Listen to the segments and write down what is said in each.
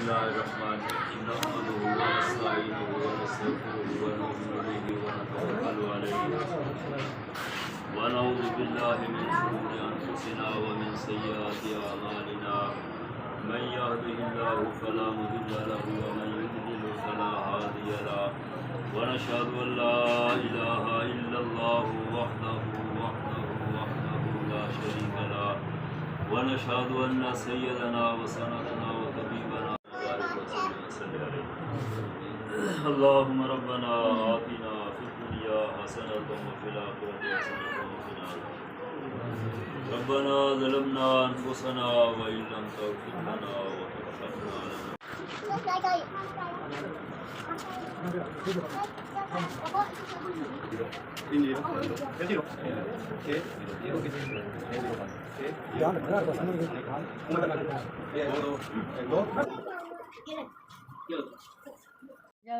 الله الرحمن الرحيم نحمده ونستعينه ونستغفره ونؤمن به ونتوكل عليه ونعوذ بالله من شرور أنفسنا ومن سيئات أعمالنا من يهده الله فلا مضل له ومن يضلل فلا هادي له ونشهد أن لا إله إلا الله وحده لا شريك له ونشهد أن سيدنا وسندنا وطبيبنا وبارك وسلم عليه اللهم ربنا آتنا في الدنيا حسنة وفي الآخرة حسنة وقنا عذاب ربنا ظلمنا أنفسنا وإن لم تغفر لنا وترحمنا جب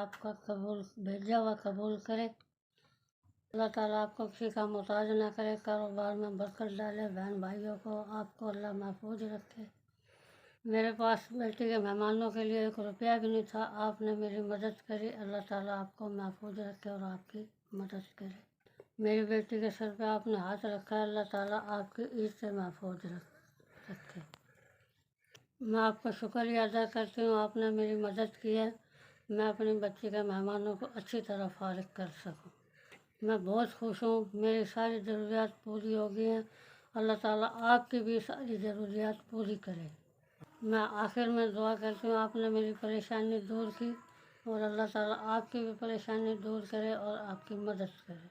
آپ کا قبول بھیجا ہوا قبول کرے، اللہ تعالیٰ آپ کو کسی کا محتاج نہ کرے، کاروبار میں برکت ڈالے، بہن بھائیوں کو آپ کو اللہ محفوظ رکھے۔ میرے پاس بیٹی کے مہمانوں کے لیے 1 روپیہ بھی نہیں تھا، آپ نے میری مدد کری، اللہ تعالیٰ آپ کو محفوظ رکھے اور آپ کی مدد کرے۔ میری بیٹی کے سر پہ آپ نے ہاتھ رکھا ہے، اللہ تعالیٰ آپ کی عید سے محفوظ رکھے۔ میں آپ کا شکریہ ادا کرتی ہوں، آپ نے میری مدد کی ہے، میں اپنی بچی کے مہمانوں کو اچھی طرح فارغ کر سکوں۔ میں بہت خوش ہوں، میری ساری ضروریات پوری ہو گئی ہیں، اللہ تعالیٰ آپ کی بھی ساری ضروریات پوری کرے۔ میں آخر میں دعا کرتی ہوں، آپ نے میری پریشانی دور کی اور اللہ تعالیٰ آپ کی بھی پریشانی دور کرے اور آپ کی مدد کرے۔